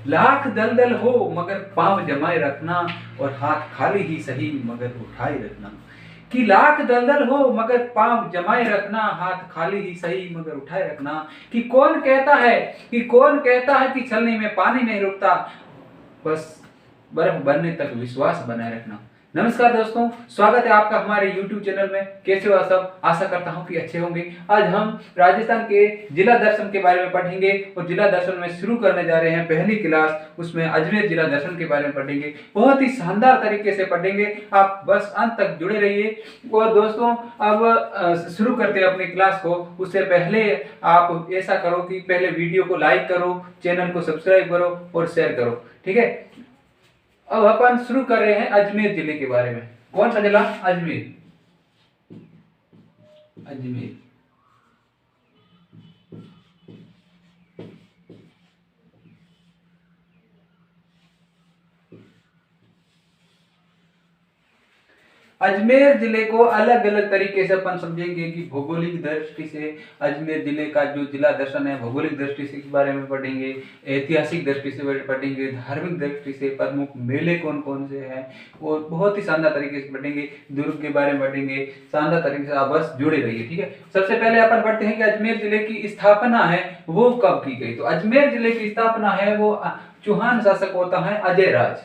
लाख दलदल हो मगर पांव जमाए रखना, और हाथ खाली ही सही मगर उठाए रखना। कि लाख दलदल हो मगर पांव जमाए रखना, हाथ खाली ही सही मगर उठाए रखना। कि कौन कहता है कि छलनी में पानी नहीं रुकता, बस बर्फ बनने तक विश्वास बनाए रखना। नमस्कार दोस्तों, स्वागत है आपका हमारे YouTube चैनल में। कैसे हो सब? आशा करता हूं कि अच्छे होंगे। आज हम राजस्थान के जिला दर्शन के बारे में पढ़ेंगे और जिला दर्शन में शुरू करने जा रहे हैं पहली क्लास। उसमें अजमेर जिला दर्शन के बारे में पढ़ेंगे, बहुत ही शानदार तरीके से पढ़ेंगे। आप बस अंत तक जुड़े रहिए। और दोस्तों, अब शुरू करते हैं अपनी क्लास को। उससे पहले आप ऐसा करो कि पहले वीडियो को लाइक करो, चैनल को सब्सक्राइब करो और शेयर करो, ठीक है। अब अपन शुरू कर रहे हैं अजमेर जिले के बारे में। कौन सा जिला? अजमेर। अजमेर अजमेर जिले को अलग अलग तरीके से अपन समझेंगे कि भौगोलिक दृष्टि से अजमेर जिले का जो जिला दर्शन है, भौगोलिक दृष्टि से के बारे में पढ़ेंगे, ऐतिहासिक दृष्टि से पढ़ेंगे, धार्मिक दृष्टि से प्रमुख मेले कौन कौन से हैं, और बहुत ही शानदार तरीके से पढ़ेंगे। दुर्ग के बारे में पढ़ेंगे शानदार तरीके से। आप बस जुड़े रहिए, ठीक है। सबसे पहले अपन पढ़ते हैं कि अजमेर जिले की स्थापना है वो कब की गई। तो अजमेर जिले की स्थापना है वो चौहान शासक होता है अजय राज।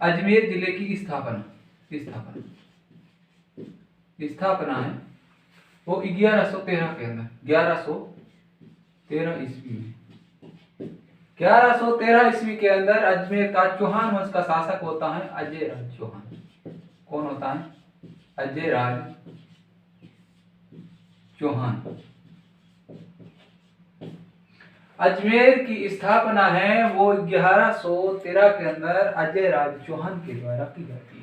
अजमेर जिले की स्थापना है वो 1113 के अंदर, 1113 ईस्वी में, 1113 ईस्वी के अंदर अजमेर का चौहान वंश का शासक होता है अजय राज चौहान। कौन होता है? अजय राज चौहान। अजमेर की स्थापना है वो 1113 के अंदर अजय राज चौहान के द्वारा की जाती है।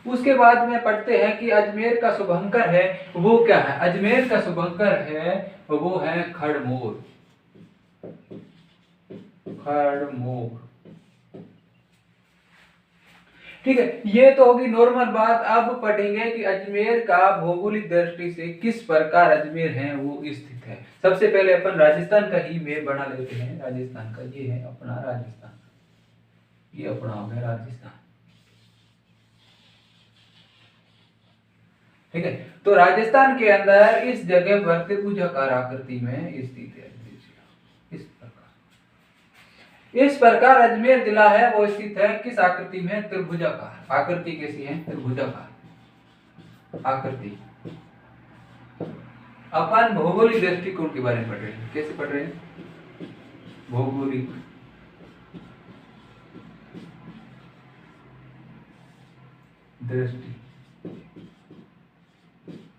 उसके बाद में पढ़ते हैं कि अजमेर का शुभंकर है वो क्या है। अजमेर का शुभंकर है वो है खड़मोर। ठीक है, ये तो होगी नॉर्मल बात। अब पढ़ेंगे कि अजमेर का भौगोलिक दृष्टि से किस प्रकार अजमेर है वो स्थित है। सबसे पहले अपन राजस्थान का ही मैप बना लेते हैं। राजस्थान का ये है अपना राजस्थान, ये अपना हो गया राजस्थान, ठीक है। तो राजस्थान के अंदर इस जगह पर त्रिभुजाकार आकृति में स्थित है। इस प्रकार अजमेर जिला है वो स्थित है किस आकृति में? त्रिभुजाकार। आकृति कैसी है? त्रिभुजाकार आकृति। अपन भौगोलिक दृष्टिकोण के बारे में पढ़ रहे हैं। कैसे पढ़ रहे हैं? भौगोलिक दृष्टि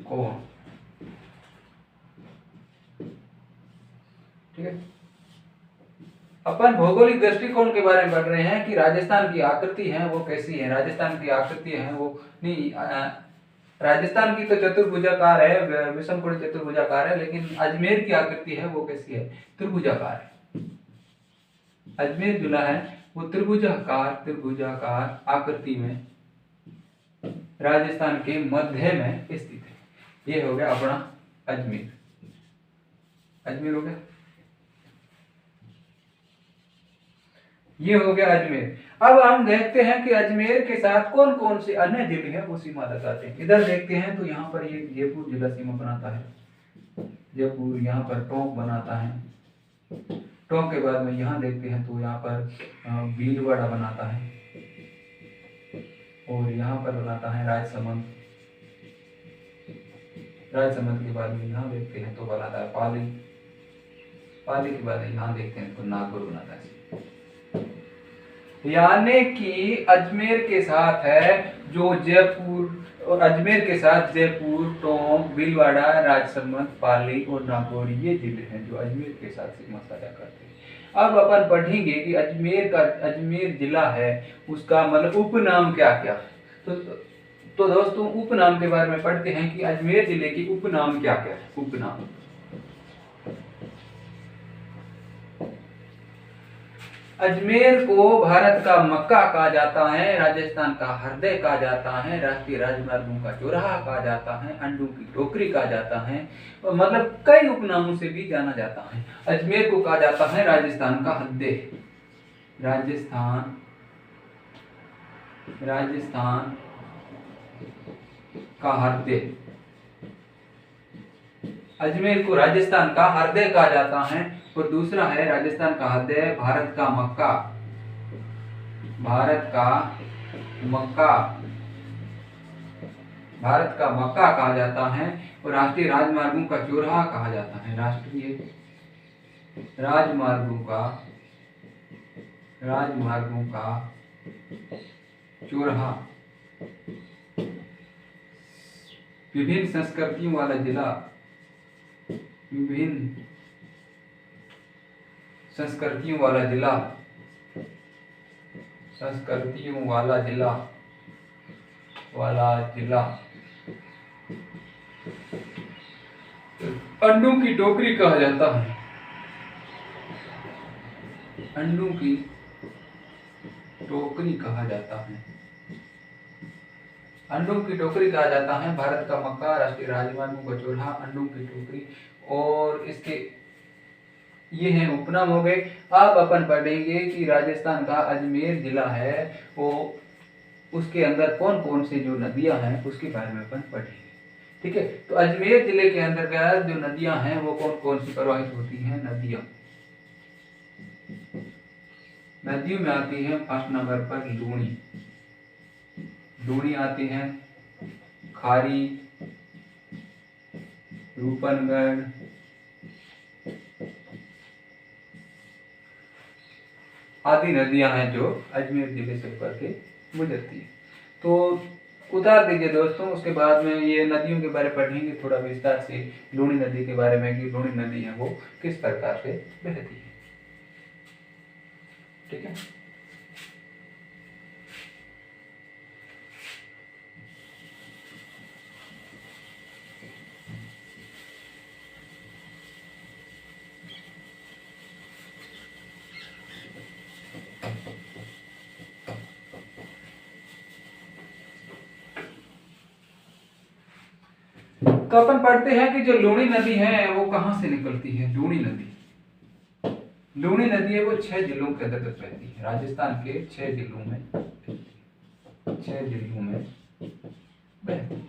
कोण, ठीक है। अपन भौगोलिक दृष्टिकोण के बारे में पढ़ रहे हैं कि राजस्थान की आकृति है वो कैसी है। राजस्थान की आकृति है वो नहीं, राजस्थान की तो चतुर्भुजाकार है, विषमकोणीय चतुर्भुजाकार है, लेकिन अजमेर की आकृति है वो कैसी है? त्रिभुजाकार है। अजमेर जिला है वो त्रिभुजाकार आकृति में राजस्थान के मध्य में स्थित है। ये हो गया अपना अजमेर। अजमेर हो गया, ये हो गया अजमेर। अब हम देखते हैं कि अजमेर के साथ कौन कौन से अन्य जिले हैं वो सीमा लगाते हैं। इधर देखते हैं तो यहाँ पर ये जयपुर जिला सीमा बनाता है, जयपुर। यहाँ पर टोंक बनाता है, टोंक के बाद में यहाँ देखते हैं तो यहाँ पर भीलवाड़ा बनाता है, और यहाँ पर बनाता है राजसमंद। राजसमंद के बाद में यहाँ देखते हैं तो बनाता है पाली। पाली के बाद यहाँ देखते हैं तो नागौर बनाता है। यानी कि अजमेर के साथ है जो जयपुर, और अजमेर के साथ जयपुर, टोंक, भीलवाड़ा, राजसमंद, पाली और नागौर, ये जिले हैं जो अजमेर के साथ सीमा साझा करते हैं। अब अपन पढ़ेंगे कि अजमेर जिला है उसका मतलब उपनाम क्या क्या है। तो दोस्तों, उपनाम के बारे में पढ़ते हैं कि अजमेर जिले की उपनाम क्या क्या है। उपनाम, अजमेर को भारत का मक्का कहा जाता है, राजस्थान का हृदय कहा जाता है, राष्ट्रीय राजमार्गों का चौराहा कहा जाता है, अंडों की टोकरी कहा जाता है, और मतलब कई उपनामों से भी जाना जाता है। अजमेर को कहा जाता है राजस्थान का हृदय। राजस्थान राजस्थान का हृदय, अजमेर को राजस्थान का हृदय कहा जाता है। और दूसरा है राजस्थान का हृदय, भारत का मक्का, भारत का मक्का, भारत का मक्का कहा जाता है। और राष्ट्रीय राजमार्गों का चौराहा कहा जाता है, राष्ट्रीय राजमार्गों का चौराहा। विभिन्न संस्कृतियों वाला जिला, विभिन्न संस्कृतियों वाला जिला, संस्कृतियों वाला जिला। अंडों की टोकरी कहा जाता है, अंडों की टोकरी कहा जाता है, अंडों की टोकरी कहा जाता है। भारत का मक्का, राष्ट्रीय राजमार्गों का चौराहा, अंडों की टोकरी। और इसके ये हैं उपनाम हो गए। अब अपन पढ़ेंगे कि राजस्थान का अजमेर जिला है वो उसके अंदर कौन कौन सी जो नदियां हैं उसके बारे में अपन पढ़ेंगे। ठीक है, तो अजमेर जिले के अंतर्गत जो नदियां हैं वो कौन कौन सी प्रवाहित होती हैं। नदियों में आती है फर्स्ट नंबर पर लूणी आती है, खारी, रूपनगढ़, आदि नदियां हैं जो अजमेर जिले से होकर के गुजरती है। तो उतार दीजिए दोस्तों, उसके बाद में ये नदियों के बारे में पढ़ेंगे थोड़ा विस्तार से, लूणी नदी के बारे में कि लूणी नदी है वो किस प्रकार से बहती है। ठीक है, तो अपन पढ़ते हैं कि जो लूणी नदी है वो कहां से निकलती है। लूणी नदी है वो 6 जिलों के अंतर्गत बहती है, राजस्थान के 6 जिलों में बहती है।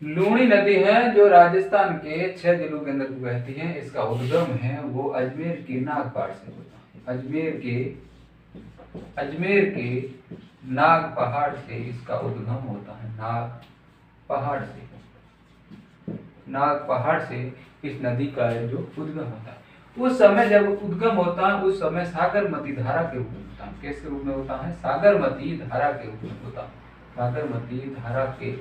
लूणी नदी है जो राजस्थान के 6 जिलों के अंदर बहती है। इसका उद्गम है वो अजमेर के नाग पहाड़ से होता है, अजमेर के नाग पहाड़ से इसका उद्गम होता है। नाग पहाड़ से इस नदी का जो उद्गम होता है, उस समय जब उद्गम होता है उस समय सागरमती धारा के रूप में होता है। किस रूप में होता है? सागरमती धारा के रूप में होता है, सागरमती धारा के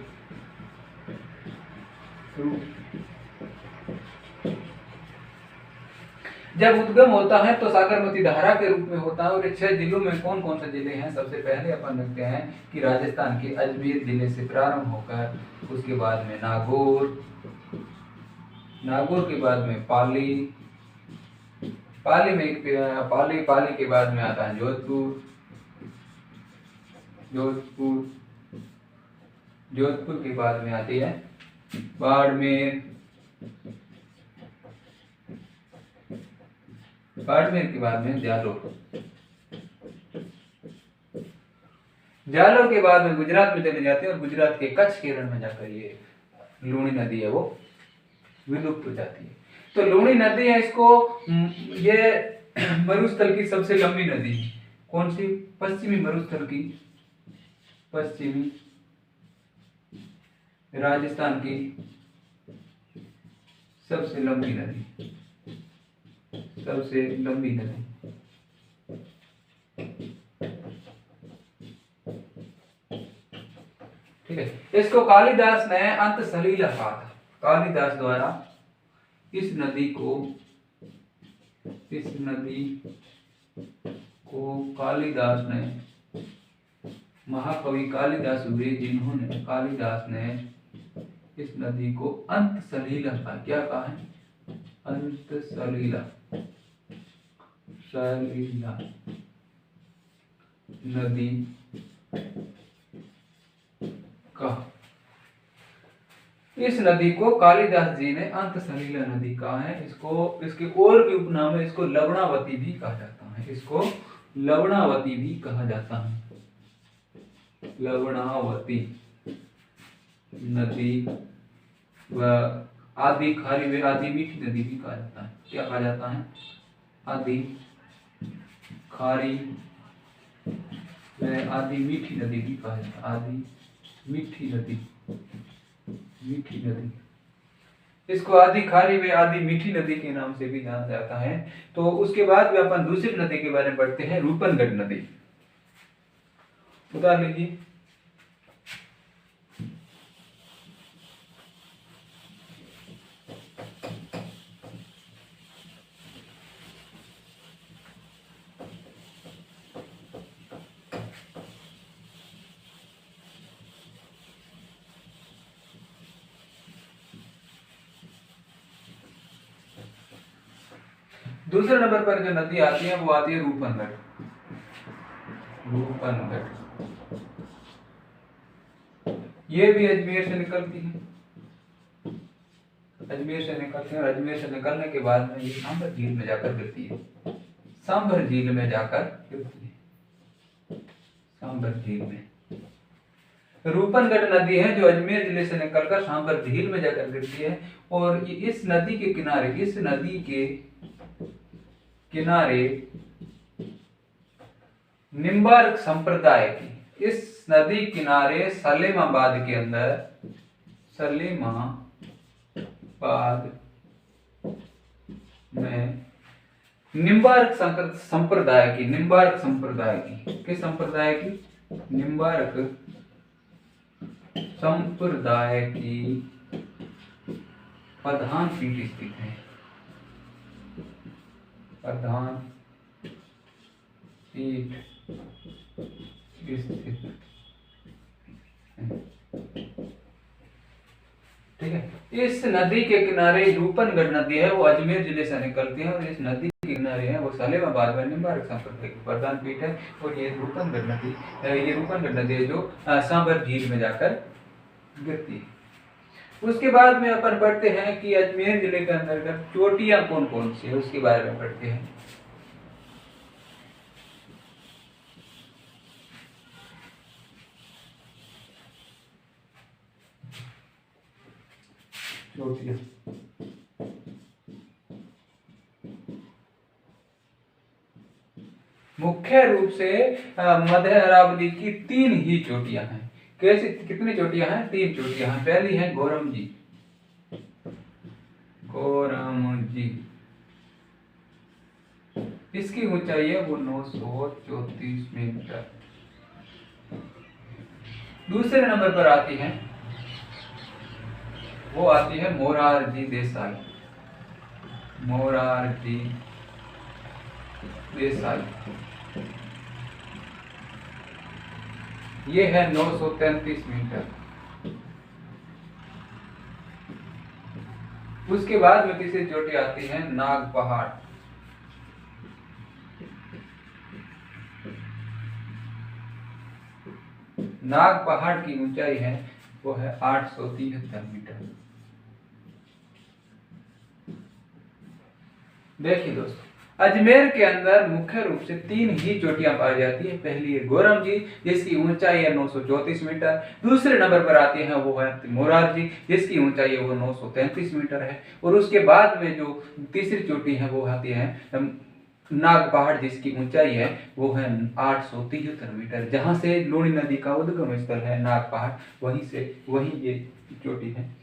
जब उद्गम होता है तो सागरमती धारा के रूप में होता है। और 6 जिलों में कौन कौन से जिले हैं? सबसे पहले अपन देखते हैं कि राजस्थान के अजमेर जिले से प्रारंभ होकर उसके बाद में नागौर के बाद में पाली के बाद में आता है जोधपुर के बाद में आती है बाड़मेर के बाद में जालोर के बाद में गुजरात में चले जाते हैं और गुजरात के कच्छ के रण में जाकर ये लूणी नदी है वो विलुप्त हो जाती है। तो लूणी नदी है, इसको ये मरुस्थल की सबसे लंबी नदी है। कौन सी? पश्चिमी मरुस्थल की, पश्चिमी राजस्थान की सबसे लंबी नदी। ठीक है, इसको कालिदास ने अंत सलीला कहा था। कालिदास द्वारा इस नदी को कालिदास ने, महाकवि कालिदास हुए जिन्होंने, कालिदास ने इस नदी को अंत सलीला कहा। क्या कहा है? अंत सलीला नदी का। इस नदी को कालिदास जी ने अंत सलीला नदी कहा है। इसको, इसके और भी उपनाम है, इसको लवणावती भी कहा जाता है। इसको लवणावती भी कहा जाता है। लवणावती नदी व आदि खारी व आदि मीठी नदी भी कहा जाता है। क्या कहा जाता है? आदि खारी व आदि मीठी नदी भी कहा जाता है। आदि मीठी नदी, मीठी नदी, इसको आदि खारी व आदि मीठी नदी के नाम से भी जाना जाता है। तो उसके बाद में अपन दूसरी नदी के बारे में पढ़ते हैं, रूपनगढ़ नदी। उतार लीजिए। दूसरे नंबर पर जो नदी आती है वो आती है रूपनगढ़। रूपनगढ़ ये भी अजमेर से निकलती है। अजमेर से निकलती है और अजमेर से निकलने के बाद में ये सांभर झील में जाकर गिरती है। सांभर झील में जाकर गिरती है। सांभर झील में रूपनगढ़ नदी है जो अजमेर जिले से निकलकर सांभर झील में जाकर गिरती है। और इस नदी के किनारे, इस नदी के किनारे निम्बार्क संप्रदाय की, इस नदी किनारे सलेमाबाद के अंदर, सलेमाबाद में निम्बार्क संप्रदाय की, निम्बार्क संप्रदाय की, किस संप्रदाय की? निम्बार्क संप्रदाय की प्रधान पीठ स्थित है। प्रधान पीठ स्थित है। ठीक है। इस नदी के किनारे रूपनगढ़ नदी है, वो अजमेर जिले से निकलती है। और इस नदी के किनारे है वो सलेमाबाद में निम्बार्क संप्रदाय की प्रधान पीठ है। और ये रूपनगढ़ नदी है जो सांभर झील में जाकर गिरती है। उसके बाद में अपन पढ़ते हैं कि अजमेर जिले के अंतर्गत चोटियां कौन कौन सी है, उसके बारे में पढ़ते हैं। चोटियां मुख्य रूप से मध्य अरावली की 3 ही चोटियां हैं। कैसे, कितनी चोटियां हैं? 3 चोटियां हैं। पहली है गोरम जी, गोरम जी, इसकी ऊंचाई है वो 934 मीटर। दूसरे नंबर पर आती है, वो आती है मोरारजी देसाई, मोरारजी देसाई, ये है 933 मीटर। उसके बाद में तीसरी चोटी आती है नाग पहाड़, नाग पहाड़ की ऊंचाई है वो है 873 मीटर। देखिए दोस्तों, अजमेर के अंदर मुख्य रूप से 3 ही चोटियां पाई जाती है। पहली है गोरम जी जिसकी ऊंचाई है 934 मीटर। दूसरे नंबर पर आती है वो है मोरार जी जिसकी ऊंचाई है वो 933 मीटर है। और उसके बाद में जो तीसरी चोटी है वो आती है नाग पहाड़ जिसकी ऊंचाई है वो है 873 मीटर। जहां से लूणी नदी का उद्गम स्थल है नाग पहाड़, वहीं ये चोटी है।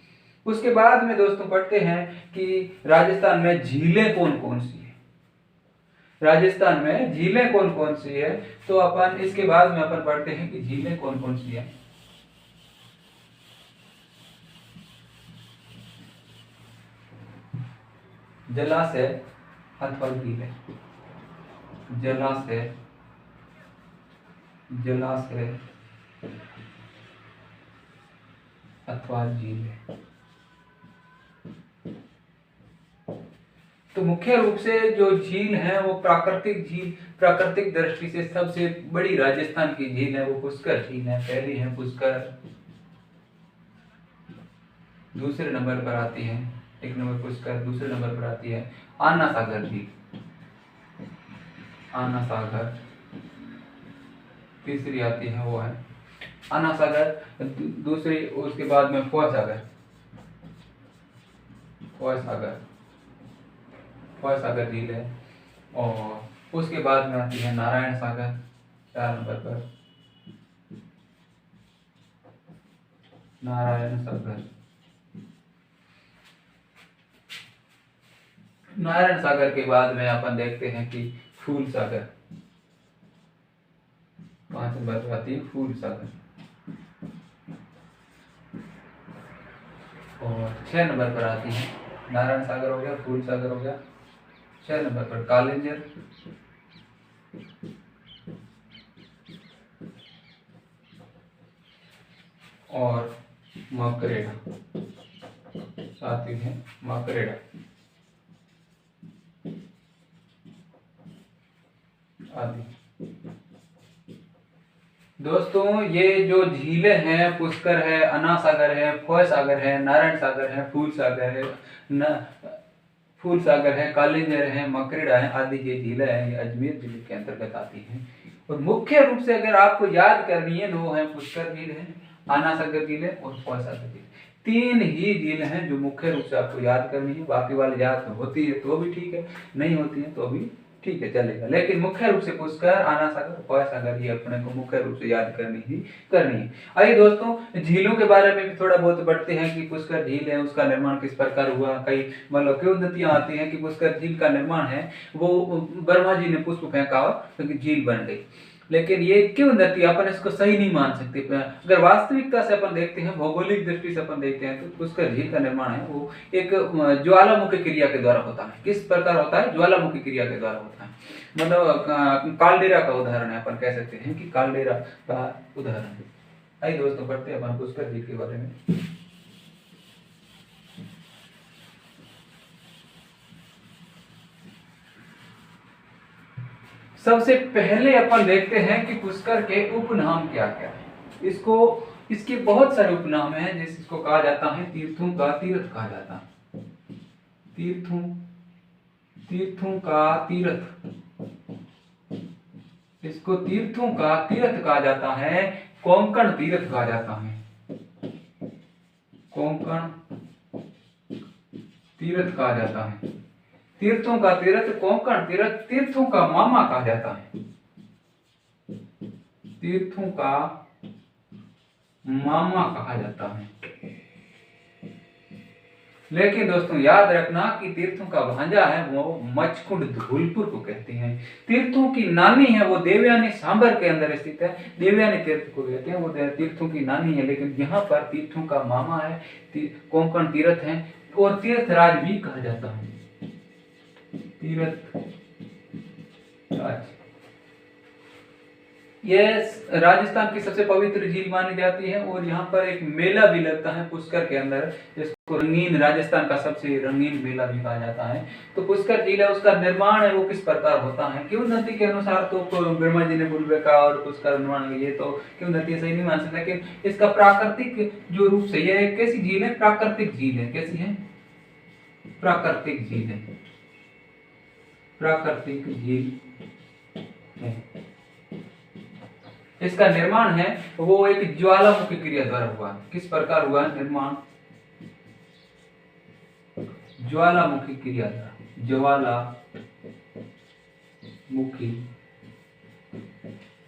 उसके बाद में दोस्तों पढ़ते हैं कि राजस्थान में झीलें कौन कौन सी है। राजस्थान में झीलें कौन कौन सी है, तो अपन इसके बाद में अपन पढ़ते हैं कि झीलें कौन कौन सी है। जलाशय अथवा झीलें, जलाशय, जलाशय अथवा झीलें। तो मुख्य रूप से जो झील है वो प्राकृतिक झील, प्राकृतिक दृष्टि से सबसे बड़ी राजस्थान की झील है वो पुष्कर झील है। पहली है पुष्कर, दूसरे नंबर पर आती है, 1 नंबर पुष्कर, दूसरे नंबर पर आती है आना सागर झील, आना सागर। तीसरी आती है वो है आना सागर। दूसरी, उसके बाद में फोय सागर, फोय सागर, फोय सागर झील है। और उसके बाद में आती है नारायण सागर 4 नंबर पर, नारायण सागर। नारायण सागर के बाद में अपन देखते हैं कि फूल सागर, 5 नंबर पर आती है फूल सागर। और 6 नंबर पर आती है, नारायण सागर हो गया, फूल सागर हो गया, 6 नंबर पर कालिंजर, और मकरेड़ा, साथी है मकरेड़ा आदि। दोस्तों ये जो झीलें हैं, पुष्कर है, अन्ना सागर है, फोय सागर है, नारायण सागर है, फूल सागर है, फूल सागर है, कालिंजर है, मकरेड़ा है आदि ये झीलें हैं, ये अजमेर जिले के अंतर्गत आती हैं। और मुख्य रूप से अगर आपको याद करनी है, वो है पुष्कर झील है, अन्ना सागर झील है और फोय सागर झील। 3 ही झील हैं जो मुख्य रूप से आपको याद करनी है। बाकी वाली याद होती है तो भी ठीक है, नहीं होती है तो भी ठीक है, चलेगा। लेकिन मुख्य रूप से पुष्कर, आना सागर, फोय सागर ये अपने को मुख्य रूप से याद करनी है। आइए दोस्तों झीलों के बारे में भी थोड़ा बहुत बढ़ते हैं कि पुष्कर झील है, उसका निर्माण किस प्रकार हुआ। कई मतलब किंवदंतियां आती हैं कि पुष्कर झील का निर्माण है वो ब्रह्मा जी ने पुष्प फेंका तो झील बन गई। लेकिन ये किंवदंती, अपन इसको सही नहीं मान सकते। अगर वास्तविकता से अपन देखते हैं, भौगोलिक दृष्टि से अपन देखते हैं, तो पुष्कर झील का निर्माण है वो एक ज्वालामुखी क्रिया के द्वारा होता है। किस प्रकार होता है? ज्वालामुखी क्रिया के द्वारा होता है। मतलब कालडेरा का उदाहरण है, अपन कह सकते हैं कि कालडेरा का उदाहरण है। आइए दोस्तों पढ़ते हैं अपन पुष्कर झील के बारे में। सबसे पहले अपन देखते हैं कि पुष्कर के उपनाम क्या क्या है। इसके बहुत सारे उपनाम हैं, जैसे इसको कहा जाता है तीर्थों का तीर्थ कहा जाता है, तीर्थों का तीर्थ, इसको तीर्थों का तीर्थ कहा जाता है, कोंकण तीर्थ कहा जाता है, कोंकण तीर्थ कहा जाता है, तीर्थों का तीर्थ, कोंकण तीर्थ, तीर्थों का मामा कहा जाता है, तीर्थों का मामा कहा जाता है। लेकिन दोस्तों याद रखना कि तीर्थों का भांजा है वो मचकुंड धूलपुर को कहते हैं। तीर्थों की नानी है वो देवयानी सांबर के अंदर स्थित है, देवयानी तीर्थ को कहते हैं, वो तीर्थों की नानी है। लेकिन यहाँ पर तीर्थों का मामा है, कोंकण तीर्थ है और तीर्थराज भी कहा जाता है, तीर्थ राज। ये राजस्थान की सबसे पवित्र झील मानी जाती है और यहाँ पर एक मेला भी लगता है पुष्कर के अंदर, जिसको रंगीन, राजस्थान का सबसे रंगीन मेला भी कहा जाता है। तो पुष्कर झील है, उसका निर्माण है वो किस प्रकार होता है। किंवदंती के अनुसार तो ब्रह्मा जी ने बुलबे का और पुष्कर निर्माण किए, तो किंवदंती सही नहीं मान सकते। लेकिन इसका प्राकृतिक जो रूप से यह कैसी झील है? प्राकृतिक झील है। कैसी है? प्राकृतिक झील है, प्राकृतिक झील है। इसका निर्माण है वो एक ज्वालामुखी क्रिया द्वारा हुआ। किस प्रकार हुआ निर्माण? ज्वालामुखी क्रिया द्वारा, ज्वालामुखी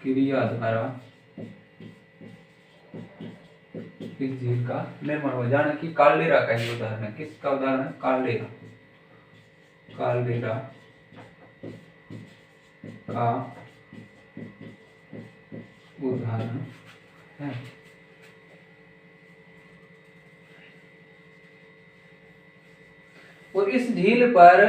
क्रिया द्वारा इस झील का निर्माण हुआ। जाना कि कालडेरा का ही उदाहरण है। किसका उदाहरण है? कालडेरा, कालडेरा का उदाहरण है। और इस झील पर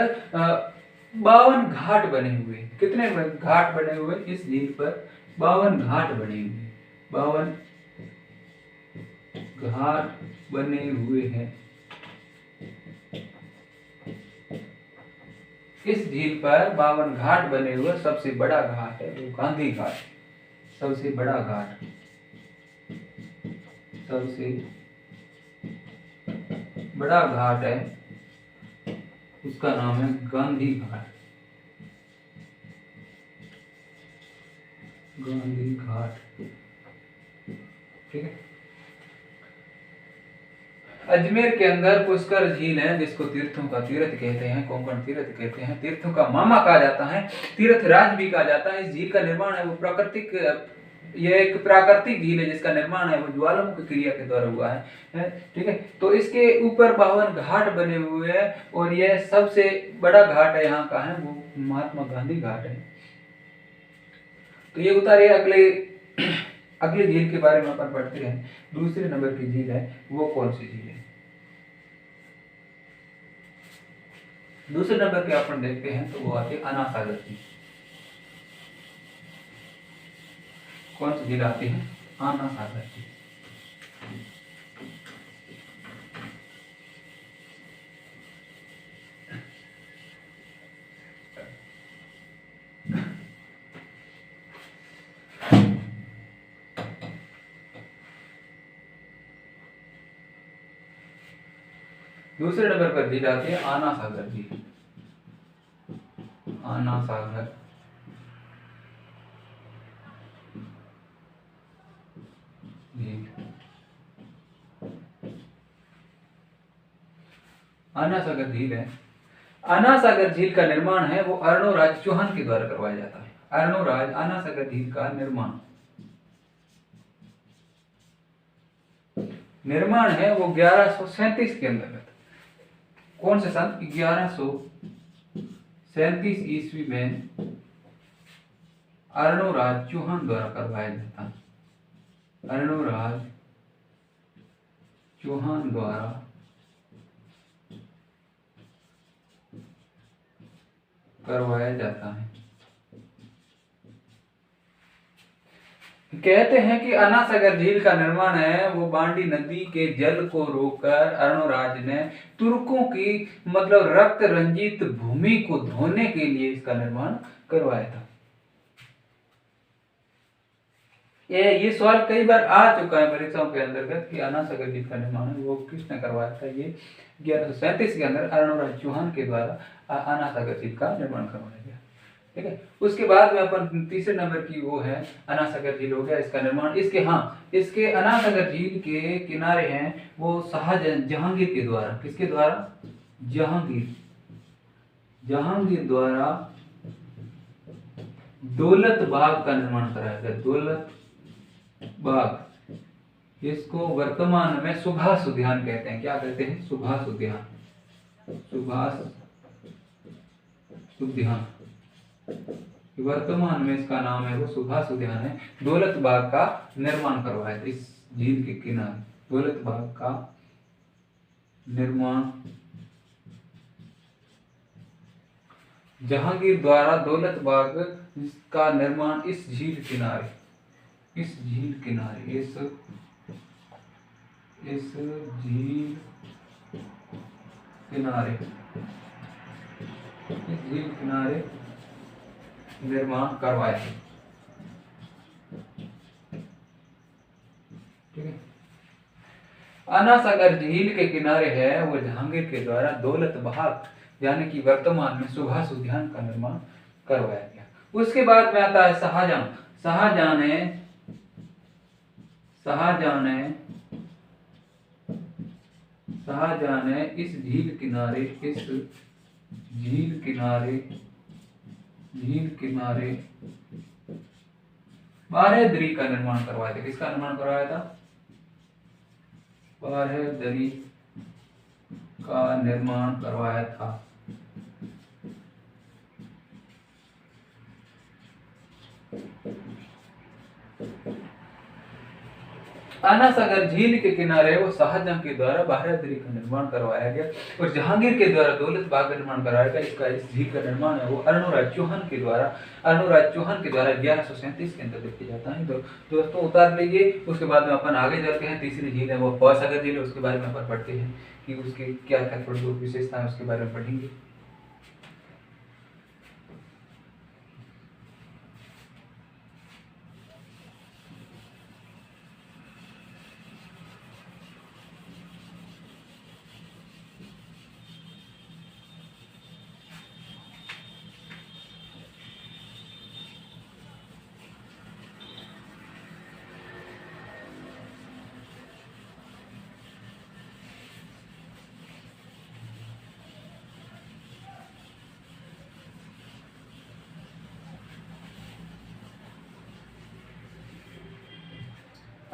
52 घाट बने हुए। कितने घाट बने हुए? इस झील पर 52 घाट बने हुए, 52 घाट बने हुए हैं। इस झील पर 52 घाट बने हुए। सबसे बड़ा घाट है वो गांधी घाट, सबसे बड़ा घाट, सबसे बड़ा घाट है, उसका नाम है गांधी घाट। गांधी घाट, ठीक है। अजमेर के अंदर पुष्कर झील है, जिसको तीर्थों का तीर्थ कहते हैं, कोंकण तीर्थ कहते हैं, तीर्थों का मामा कहा जाता है, तीर्थ राज भी कहा जाता है। इस झील का निर्माण है वो प्राकृतिक, यह एक प्राकृतिक झील है जिसका निर्माण है वो ज्वालामुखी क्रिया के द्वारा हुआ है, ठीक है। तो इसके ऊपर 52 घाट बने हुए हैं और यह सबसे बड़ा घाट है यहाँ का है वो महात्मा गांधी घाट है। तो ये उतारे अगले झील के बारे में अपन पढ़ते हैं। दूसरे नंबर की झील है वो कौन सी झील है? दूसरे नंबर पे अपन देखते हैं तो वो आती है अन्ना सागर झील। कौन सी झील आती है? अन्ना सागर झील। दूसरे नंबर पर झील आती है अन्ना सागर झील। अन्ना सागर झील। अन्ना सागर झील है। अन्ना सागर झील का निर्माण है वो अर्णोराज चौहान के द्वारा करवाया जाता है। अर्णोराज अन्ना सागर झील का निर्माण है वो 1137 के अंतर्गत। कौन से सन? 1137 ईस्वी में अर्णोराज चौहान द्वारा करवाया जाता है। अर्णोराज चौहान द्वारा करवाया जाता है। कहते हैं कि अन्ना सागर झील का निर्माण है वो बांडी नदी के जल को रोककर अर्णोराज ने तुर्कों की मतलब रक्त रंजित भूमि को धोने के लिए इसका निर्माण करवाया था। ये सवाल कई बार आ चुका है परीक्षाओं के अंतर्गत कि अन्ना सागर झील का निर्माण है वो किसने करवाया था। ये 1137 के अंदर अर्णोराज चौहान के द्वारा अन्ना सागर झील का निर्माण करवाया गया, ठीक है। उसके बाद में अपन तीसरे नंबर की वो है अन्ना सागर झील हो गया इसका निर्माण। इसके अन्ना सागर झील के किनारे हैं वो जहांगीर के द्वारा। किसके द्वारा? जहांगीर द्वारा दौलत बाग का निर्माण कराया गया। दौलत बाग, इसको वर्तमान में सुभाष उद्यान कहते हैं। क्या कहते हैं? सुभाष उद्यान। सुभाष उद्यान, वर्तमान में इसका नाम है वो सुभाष उद्यान है। दौलत बाग का निर्माण करवाया था इस झील के किनारे। दौलत बाग का निर्माण जहांगीर द्वारा दौलत बाग का निर्माण इस झील किनारे इस झील किनारे निर्माण करवाया, ठीक है। अन्ना सागर झील के किनारे है वो जहांगीर के द्वारा दौलत बाग यानी कि वर्तमान में सुभाष उद्यान का निर्माण करवाया गया। उसके बाद में आता है शाहजहां। शाहजहां ने इस झील किनारे बारहदरी का निर्माण करवाया था। किसका निर्माण करवाया था? बारहदरी का निर्माण करवाया था। अन्ना सागर झील के किनारे वो शाहजहां के द्वारा बारहदरी का निर्माण करवाया गया और जहांगीर के द्वारा दौलत बाग का निर्माण कराया गया। इस झील का निर्माण है वो अर्णोराज चौहान के द्वारा 1137 के अंदर किया जाता है। तो दोस्तों उतार लीजिए। उसके बाद में अपन आगे चलते हैं। तीसरी झील है वो फौसागर झील है, उसके बारे में अपन पढ़ते हैं कि उसके क्या क्या थोड़ी बहुत विशेषता है, उसके बारे में पढ़ेंगे।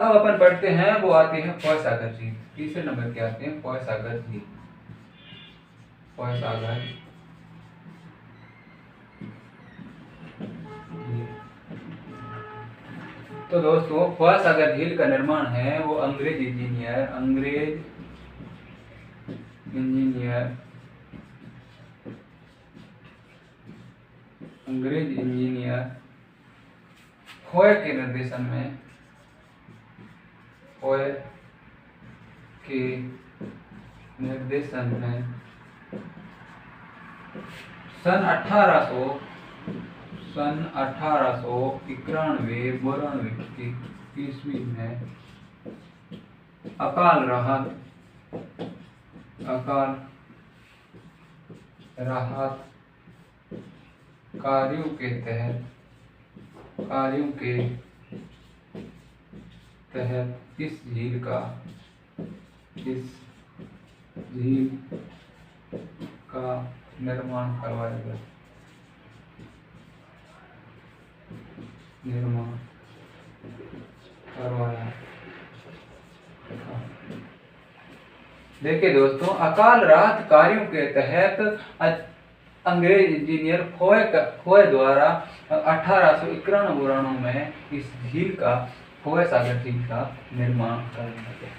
अब अपन पढ़ते हैं, वो आते हैं फॉयसागर झील। तीसरे नंबर के आते हैं फॉयसागर झील। फॉयसागर झील। तो दोस्तों फॉयसागर झील का निर्माण है वो अंग्रेज इंजीनियर फोय के निर्देशन में सन 1891 की ईस्वी में अकाल राहत कार्यों के तहत इस झील का निर्माण करवाया गया। देखिए दोस्तों, अकाल राहत कार्यों के तहत अंग्रेज इंजीनियर फोय द्वारा 1891 में इस झील का, फॉयसागर झील का निर्माण करवाया गया।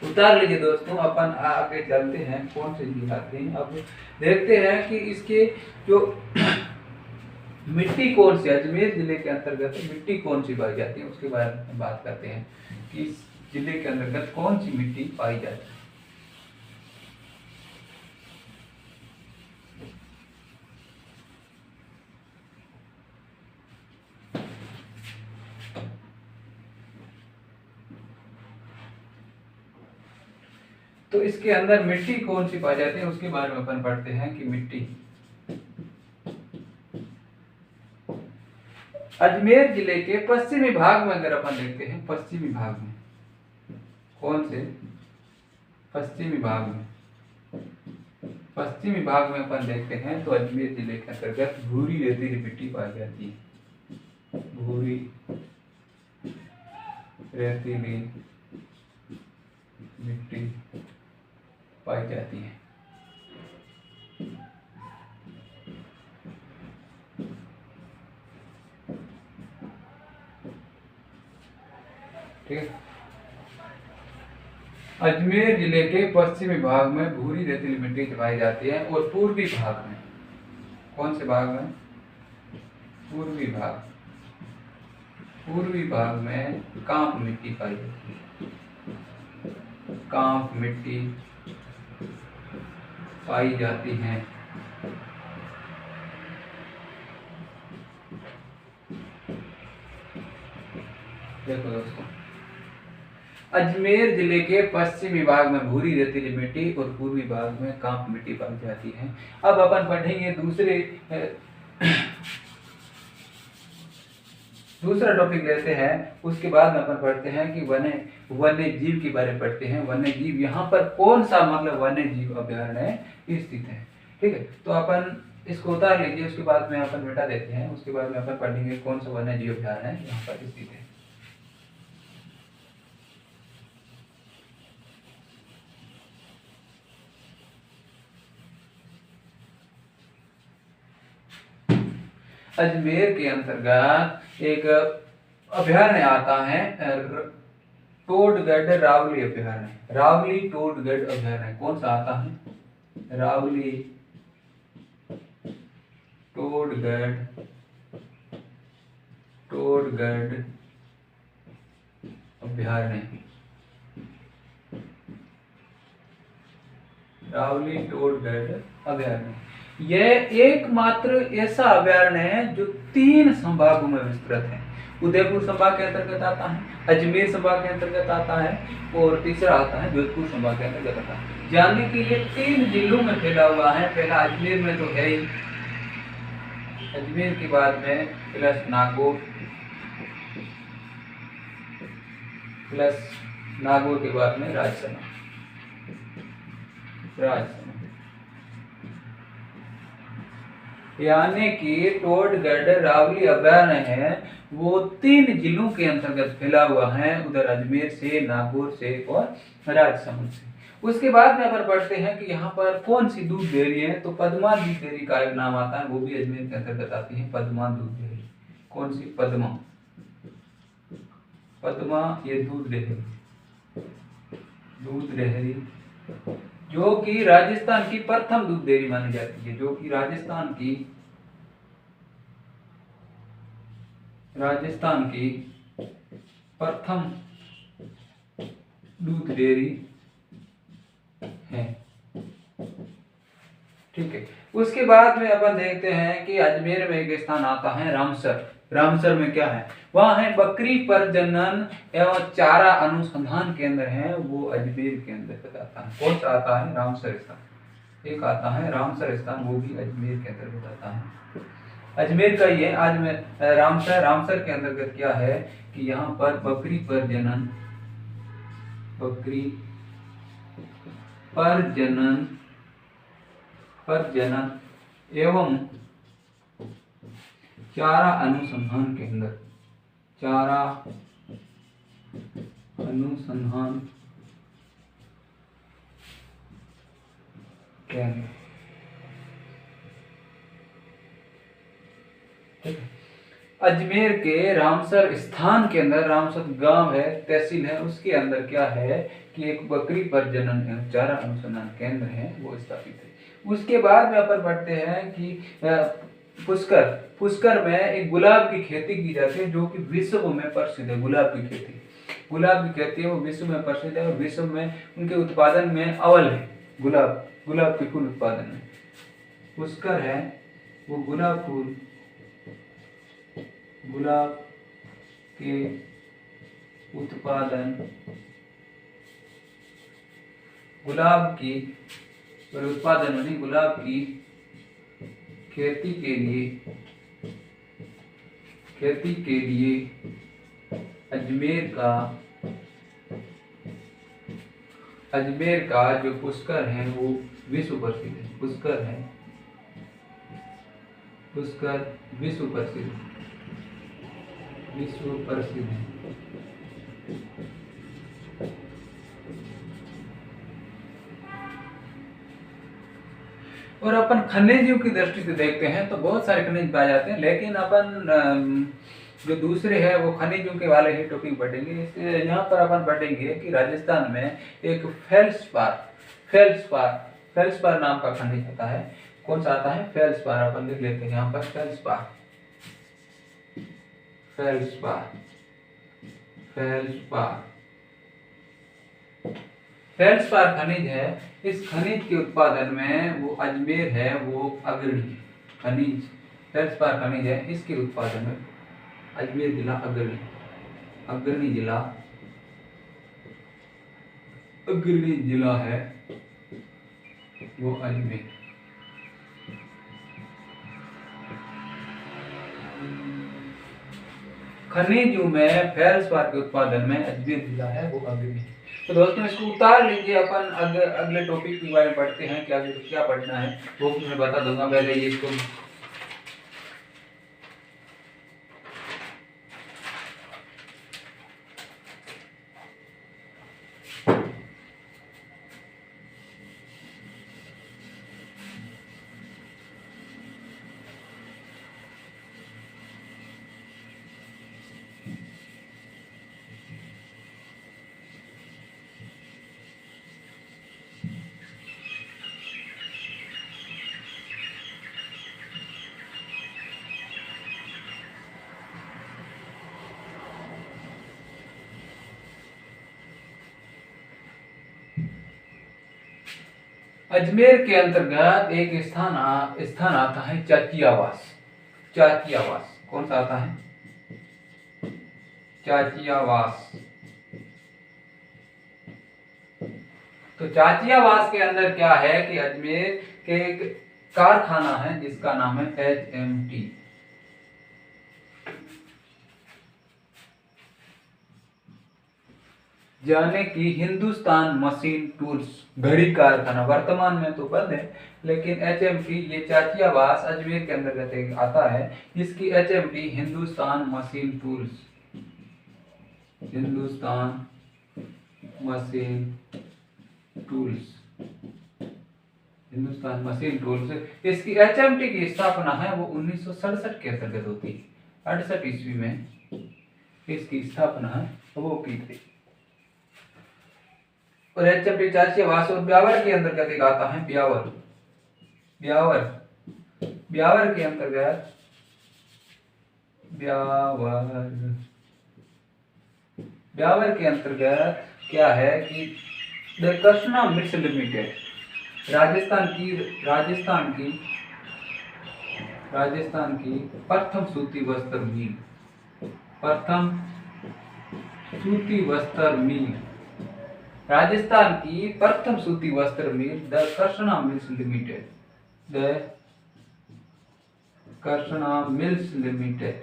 उतार लीजिए दोस्तों, अपन आगे चलते हैं कौन से झील आते हैं। अब देखते हैं कि इसके जो मिट्टी कौन सी, अजमेर जिले के अंतर्गत मिट्टी कौन सी पाई जाती है उसके बारे में बात करते हैं कि इस जिले के अंतर्गत कौन सी मिट्टी पाई जाती है। तो इसके अंदर मिट्टी कौन सी पाई जाती है उसके बारे में अपन पढ़ते हैं कि मिट्टी अजमेर जिले के पश्चिमी भाग में, अगर अपन देखते हैं पश्चिमी भाग में, कौन से पश्चिमी भाग में अपन देखते हैं तो अजमेर जिले के अंतर्गत भूरी रेतीली मिट्टी पाई जाती है। भूरी रेतीली मिट्टी पाई जाती है। ठीक है, अजमेर जिले के पश्चिमी भाग में भूरी रेतीली मिट्टी पाई जाती है और पूर्वी भाग में, कौन से भाग में, पूर्वी भाग में कांप मिट्टी पाई जाती है। कांप मिट्टी पाई जाती है। देखो दोस्तों, अजमेर जिले के पश्चिमी भाग में भूरी रेतीली मिट्टी और पूर्वी भाग में कांप मिट्टी पाई जाती है। अब अपन पढ़ेंगे दूसरा टॉपिक लेते हैं, उसके बाद में अपन पढ़ते हैं कि वन्य जीव के बारे में पढ़ते हैं। वन्य जीव यहाँ पर कौन सा मतलब वन्य जीव अभ्यारण्य स्थित है। ठीक है, तो अपन इसको उतार लीजिए, उसके बाद में अपन मिटा देते हैं। उसके बाद में अपन पढ़ेंगे कौन सा वन्य जीव अभ्यारण्य यहाँ पर स्थित है। अजमेर के अंतर्गत एक अभ्यारण्य आता है टोडगढ़ रावली अभ्यारण्य। रावली टोडगढ़ अभ्यारण्य कौन सा आता है? रावली टोडगढ़ अभ्यारण्य। रावली टोडगढ़ अभ्यारण्य यह एकमात्र ऐसा अभ्यारण्य है जो 3 संभागों में विस्तृत है। उदयपुर संभाग के अंतर्गत आता है, अजमेर संभाग के अंतर्गत आता है और तीसरा आता है जोधपुर संभाग के अंतर्गत आता है। जानने के लिए 3 जिलों में फैला हुआ है। पहला अजमेर में तो है ही, अजमेर के बाद में प्लस नागौर के बाद में राजसमंद। यानी कि टोडगढ़ रावली अभयारण्य है वो 3 जिलों के अंतर्गत फैला हुआ है, उधर अजमेर से, नागौर से और राजसमंद से। उसके बाद में अगर बढ़ते हैं कि यहाँ पर कौन सी दूध डेयरी है, तो पद्मा दूध डेयरी का एक नाम आता है, वो भी अजमेर के अंतर्गत आती है, पद्मा दूध डेयरी। कौन सी? पद्मा। पद्मा ये दूध डेयरी, दूध डेयरी जो कि राजस्थान की प्रथम दूध डेयरी मानी जाती है, जो कि राजस्थान की प्रथम दूध डेयरी है। ठीक है। उसके बाद में अपन देखते हैं कि अजमेर में एक स्थान आता है रामसर। रामसर में क्या है? वहां है बकरी प्रजनन एवं चारा अनुसंधान केंद्र है, वो अजमेर के अंदर आता है। कौन सा आता है? रामसर स्थान। एक आता है रामसर स्थान, वो भी अजमेर के अंतर्गत आता है, अजमेर का ही है। आज में रामसर के अंतर्गत क्या है कि यहाँ पर बकरी प्रजनन एवं चारा अनुसंधान केंद्र, चारा अनुसंधान केंद्र। अजमेर के रामसर स्थान के अंदर, रामसर गांव है, तहसील है, उसके अंदर क्या है कि एक बकरी प्रजनन एवं चारा अनुसंधान केंद्र है, वो स्थापित है। उसके बाद में अपन बढ़ते हैं कि पुष्कर में एक गुलाब की खेती की जाती है, जो कि विश्व में प्रसिद्ध है। गुलाब की खेती है, वो विश्व में प्रसिद्ध है और विश्व में उनके उत्पादन में अव्वल है। गुलाब के फूल उत्पादन में पुष्कर है, वो गुलाब के उत्पादन, गुलाब की खेती के लिए अजमेर का जो पुष्कर है वो विश्व प्रसिद्ध है। पुष्कर विश्व प्रसिद्ध है। और अपन खनिजों की दृष्टि से देखते हैं तो बहुत सारे खनिज पाए जाते हैं, लेकिन अपन जो दूसरे है वो खनिजों के वाले ही टॉपिक पढ़ेंगे। यहाँ पर अपन पढ़ेंगे कि राजस्थान में एक फेल्सपार नाम का खनिज होता है। कौन सा आता है? फेल्सपार। अपन लिख लेते हैं यहाँ पर फेल्सपार खनिज है। इस खनिज के उत्पादन में वो अजमेर है वो अग्रणी खनिज। फेल्सपार खनिज है, इसके उत्पादन में अजमेर जिला अग्रणी जिला है वो अजमेर। खनिजों में फेल्सपार के उत्पादन में अजमेर जिला है वो अग्रणी। तो दोस्तों इसको उतार लीजिए। अपन अगले टॉपिक के बारे में पढ़ते हैं कि आगे क्या पढ़ना है वो मैं बता दूंगा। पहले ये इसको अजमेर के अंतर्गत एक स्थान आता है चाचियावास। कौन सा आता है? चाचियावास। तो चाचियावास के अंदर क्या है कि अजमेर के एक कारखाना है जिसका नाम है HMT। जाने की हिंदुस्तान मशीन टूल्स घड़ी कारखाना वर्तमान में तो बंद है, लेकिन एचएमटी ये चाचियावास अजमेर के अंतर्गत एक आता है। इसकी HMT Hindustan machine tools, Hindustan machine tools, Hindustan machine tools, इसकी एचएमटी की स्थापना है वो 1967 के अंतर्गत होती है। 68 ईस्वी में इसकी स्थापना है वो की थी। और एचएमटी चाचियावास और ब्यावर के अंतर्गत एक आता है ब्यावर, ब्यावर, ब्यावर के अंतर्गत, ब्यावर, ब्यावर के अंतर्गत क्या है कि the Krishna mills limited, Rajasthan की प्रथम सूती वस्त्र मिल, प्रथम सूती वस्त्र मिल, राजस्थान की प्रथम सूती वस्त्र mill the Krishna mills limited, the Krishna mills limited,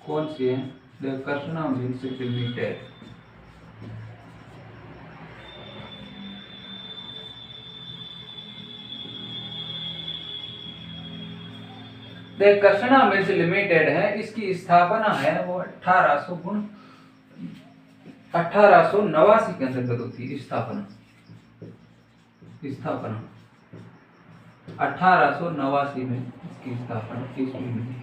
कौन सी है? The Krishna mills limited. The Krishna mills limited है, इसकी स्थापना है वो 1889 के अंतर्गत होती है। स्थापना 1889 में इसकी स्थापना ईस्वी में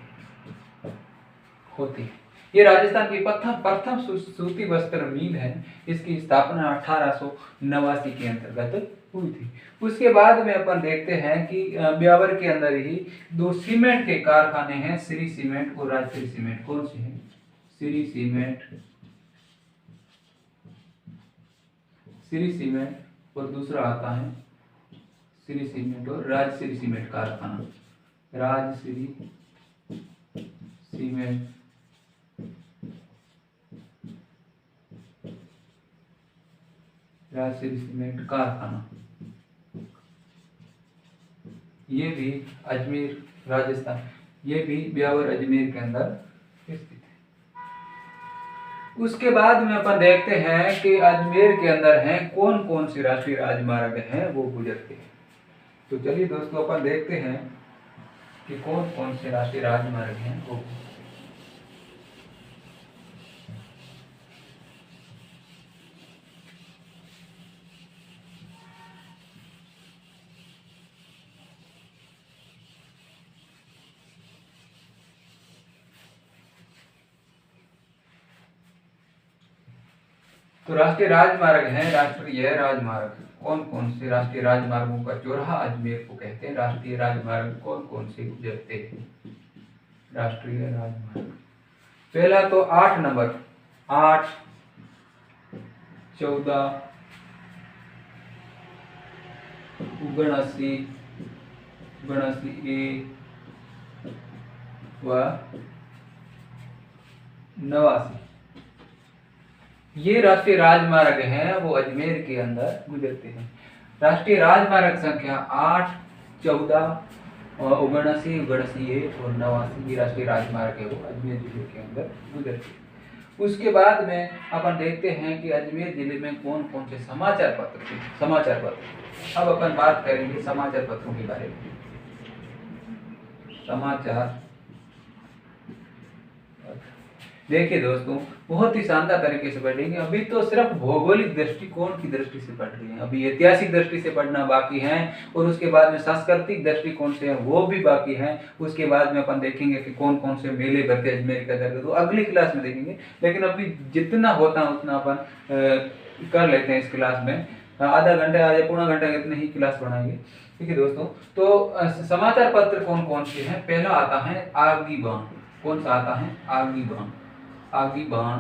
होती है। ये राजस्थान की प्रथम सूती वस्त्र मिल है। इसकी स्थापना 1889 के अंतर्गत हुई थी। उसके बाद में अपन देखते हैं कि ब्यावर के अंदर ही दो सीमेंट के कारखाने हैं, श्री सीमेंट और राजश्री सीमेंट। कौन से हैं? श्री सीमेंट, श्री सीमेंट और दूसरा आता है श्री सीमेंट और राजश्री सीमेंट कारखाना, राजश्री सीमेंट, राजश्री सीमेंट कारखाना। ये भी अजमेर राजस्थान, ये भी ब्यावर अजमेर के अंदर स्थित है। उसके बाद में अपन देखते हैं कि अजमेर के अंदर हैं कौन कौन से राष्ट्रीय राजमार्ग हैं वो गुजरते हैं। तो चलिए दोस्तों अपन देखते हैं कि कौन कौन से राष्ट्रीय राजमार्ग हैं वो। तो राष्ट्रीय राजमार्ग है, राष्ट्रीय राजमार्ग कौन कौन से राष्ट्रीय राजमार्गों का चौराहा अजमेर को कहते हैं। राष्ट्रीय राजमार्ग कौन कौन से गुजरते हैं? राष्ट्रीय राजमार्ग पहला तो 8 नंबर, 8, 14, 79, 79A व 89, ये राष्ट्रीय राजमार्ग हैं वो अजमेर के अंदर गुजरते हैं। राष्ट्रीय राजमार्ग संख्या 8, 14 और 79, 79A और 89 ये राष्ट्रीय राजमार्ग है वो अजमेर जिले के अंदर गुजरते हैं। उसके बाद में अपन देखते हैं कि अजमेर जिले में कौन कौन से समाचार पत्र थे। समाचार पत्र, अब अपन बात करेंगे समाचार पत्रों के बारे में। समाचार देखिए दोस्तों, बहुत ही शानदार तरीके से पढ़ेंगे। अभी तो सिर्फ भौगोलिक दृष्टिकोण की दृष्टि से पढ़ रहे हैं, अभी ऐतिहासिक दृष्टि से पढ़ना बाकी है और उसके बाद में सांस्कृतिक दृष्टिकोण से वो भी बाकी है। उसके बाद में अपन देखेंगे कि कौन कौन से मेले भरते अजमेर के अंदर, तो अगली क्लास में देखेंगे। लेकिन अभी जितना होता है उतना अपन कर लेते हैं इस क्लास में। आधा घंटा या पौना घंटा इतने ही क्लास बढ़ाएंगे। ठीक है दोस्तों, तो समाचार पत्र कौन कौन से हैं? पहला आता है आगी बाण। कौन सा आता है? आगी बाण, आगी बाण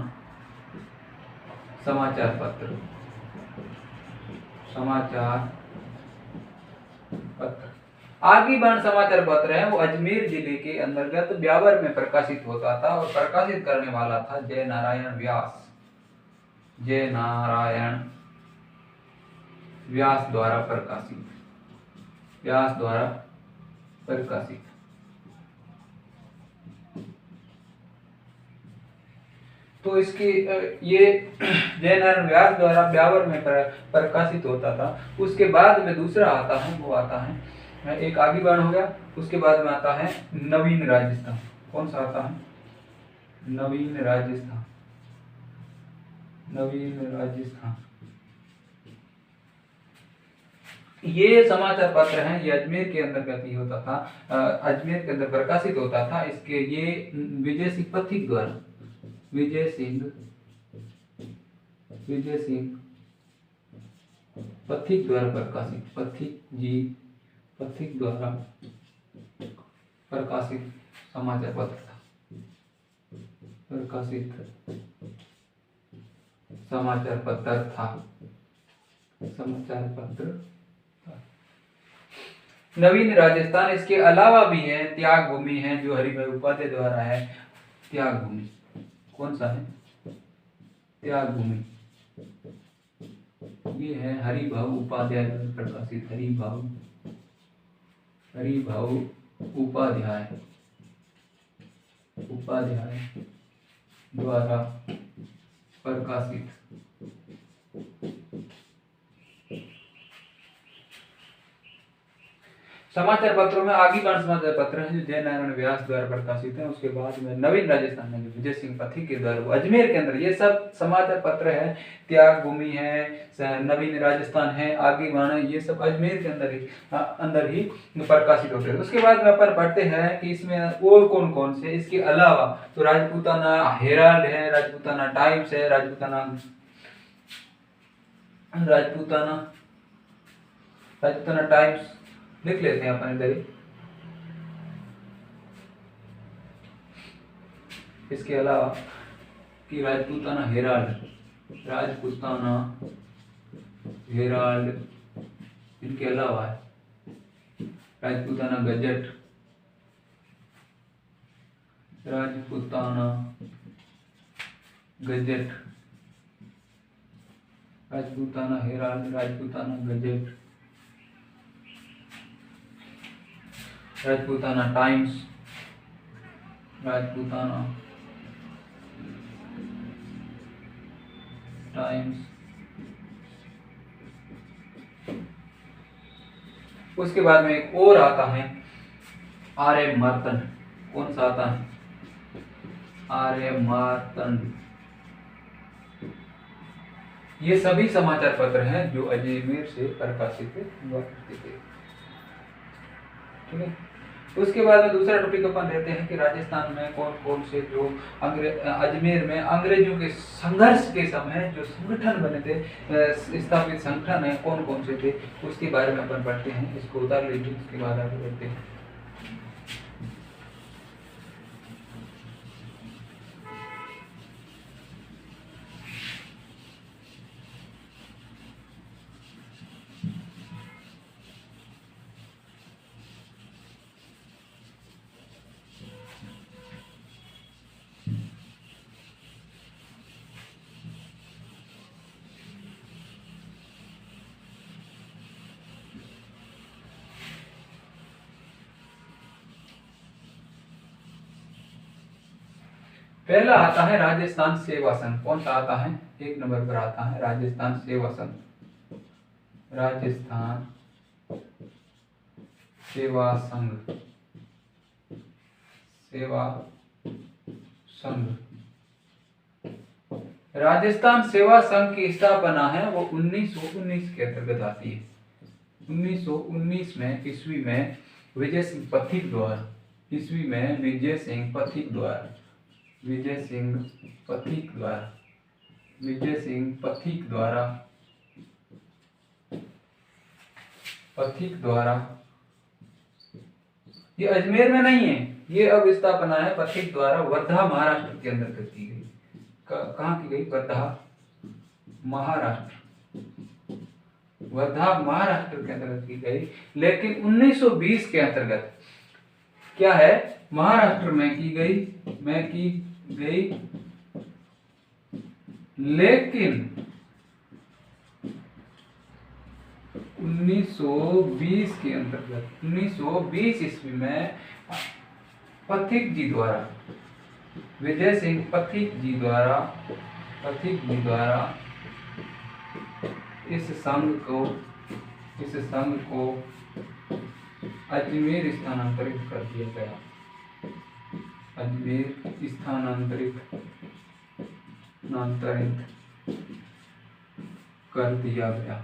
समाचार पत्र, समाचार पत्र। आगी बाण समाचार पत्र है वो अजमेर जिले के अंतर्गत ब्यावर में प्रकाशित होता था और प्रकाशित करने वाला था जय नारायण व्यास, जय नारायण व्यास द्वारा प्रकाशित, व्यास द्वारा प्रकाशित। तो तो इसकी ये जयनारायण व्यास द्वारा ब्यावर में प्रकाशित होता था। उसके बाद में दूसरा आता है, वो आता है एक आगे बाण हो गया। उसके बाद में आता है नवीन राजस्थान। कौन सा आता है? नवीन राजस्थान। नवीन राजस्थान ये समाचार पत्र हैं, ये अजमेर के अंदर ही होता था, अजमेर के अंदर प्रकाशित होता था। इसके ये विजय सिंह पथिक द्वारा, विजय सिंह पथिक द्वारा प्रकाशित, पथिक द्वारा प्रकाशित समाचार पत्र था, प्रकाशित समाचार पत्र था, समाचार पत्र था। नवीन राजस्थान इसके अलावा भी है त्याग भूमि है, जो हरिभाई उपाध्याय द्वारा है। त्याग भूमि कौन सा है? त्याग भूमि ये है हरिभाऊ उपाध्याय द्वारा प्रकाशित, हरिभाऊ उपाध्याय द्वारा प्रकाशित। समाचार पत्रों में आगे बाण समाचार पत्र है जो जयनारायण व्यास द्वारा प्रकाशित है। उसके बाद में नवीन राजस्थान में जो विजय सिंह पथिक के द्वारा अजमेर के अंदर, ये सब समाचार पत्र है। त्याग भूमि है, नवीन राजस्थान है, आगे बाण है, ये सब अजमेर के अंदर ही प्रकाशित होते हैं। उसके बाद में अपन पढ़ते हैं कि इसमें और कौन कौन से इसके अलावा, तो राजपूताना हेराल्ड है, राजपूताना टाइम्स है, राजपूताना टाइम्स लिख लेते हैं अपन इधर ही। इसके अलावा कि राजपूताना हेराल्ड इनके अलावा है Rajputana gazette, Rajputana Herald, Rajputana gazette, Rajputana times, उसके बाद में एक और आता है आर्यमार्तन। कौन सा आता है? आर्यमार्तन। ये सभी समाचार पत्र हैं जो अजमेर से प्रकाशित हुआ करते थे। ठीक है। उसके बाद में दूसरा टॉपिक अपन लेते हैं कि राजस्थान में कौन कौन से जो अजमेर में अंग्रेजों के संघर्ष के समय जो संगठन बने थे, स्थापित संगठन है, कौन कौन से थे, उसके बारे में अपन पढ़ते हैं। इसको उतार लीजिए, उसके बाद आगे बढ़ते हैं। पहला आता है राजस्थान सेवा संघ। कौन सा आता है? एक नंबर पर आता है राजस्थान सेवा संघ। राजस्थान सेवा संघ। राजस्थान सेवा संघ की स्थापना है वो 1919 के अंतर्गत आती है। 1919 में ईस्वी में विजय सिंह पथिक द्वारा, विजय सिंह पथिक द्वारा ये अजमेर में नहीं है, ये अब स्थापना है पथिक द्वारा वर्धा महाराष्ट्र के अंदर कर दी गई। कहाँ की गई? वर्धा महाराष्ट्र के अंतर्गत की गई। लेकिन 1920 के अंतर्गत क्या है? महाराष्ट्र में की गई, लेकिन 1920 के अंतर्गत 1920 ईस्वी में पथिक जी द्वारा विजय सिंह पथिक जी द्वारा इस संघ को अजमेर स्थानांतरित कर दिया गया। अजमेर स्थानांतरित कर दिया गया।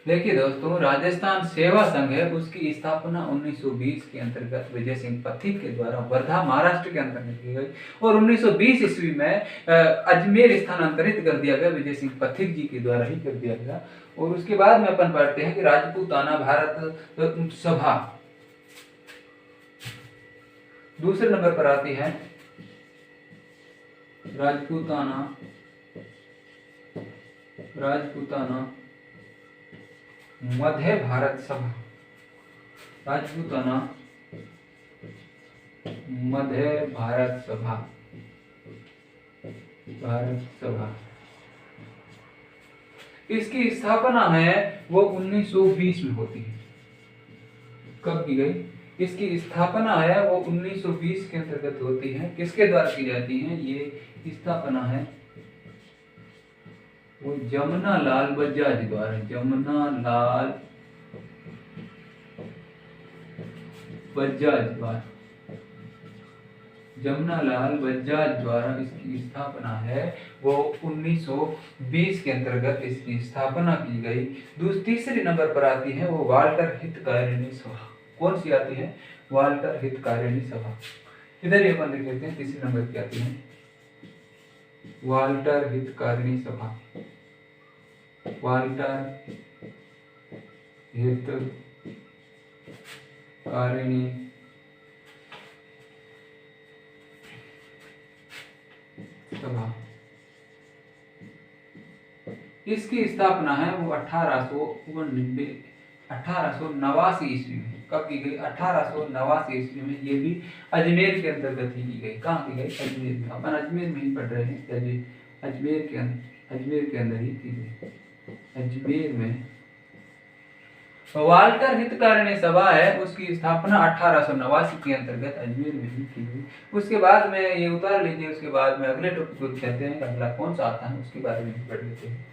देखिए दोस्तों, राजस्थान सेवा संघ है, उसकी स्थापना 1920 के अंतर्गत विजय सिंह पथिक के द्वारा वर्धा महाराष्ट्र के अंतर्गत की गई और 1920 ईस्वी में अजमेर स्थानांतरित कर दिया गया, विजय सिंह पथिक जी के द्वारा ही कर दिया गया। और उसके बाद में अपन पढ़ते हैं कि राजपूताना भारत सभा दूसरे नंबर पर आती है। राजपूताना मध्य भारत सभा। राजपूताना मध्य भारत सभा इसकी स्थापना है वो 1920 में होती है। कब की गई? इसकी स्थापना है वो 1920 के अंतर्गत होती है। किसके द्वारा की जाती है? ये स्थापना है वो जमुना लाल बजाज द्वारा। जमुना लाल बजाज द्वारा इसकी स्थापना है वो 1920 के अंतर्गत इसकी स्थापना की गई। तीसरे नंबर पर आती है वो वाल्टर हितकारिणी सभा। कौन सी आती है? वाल्टर हितकारिणी सभा। इधर ही अपन देख लेते हैं, तीसरे नंबर की आती है वाल्टर हितकारिणी सभा। वाल्टर हितकारिणी सभा। इसकी स्थापना है वो 1889 ईस्वी में। कब की गई? 1889 ईस्वी में। ये भी अजमेर के अंतर्गत ही की गई। कहाँ की गई? अजमेर में। अपन अजमेर में ही पढ़ रहे हैं, अजमेर के अंदर ही की गई। अजमेर में वाल्टर हितकारिणी सभा है, उसकी स्थापना 1889 के अंतर्गत अजमेर में ही की गई। उसके बाद में ये उतार लीजिए। उसके बाद में अगले टॉपिक को कहते हैं, अगला कौन सा आता है उसके बारे में भी पढ़ लेते हैं।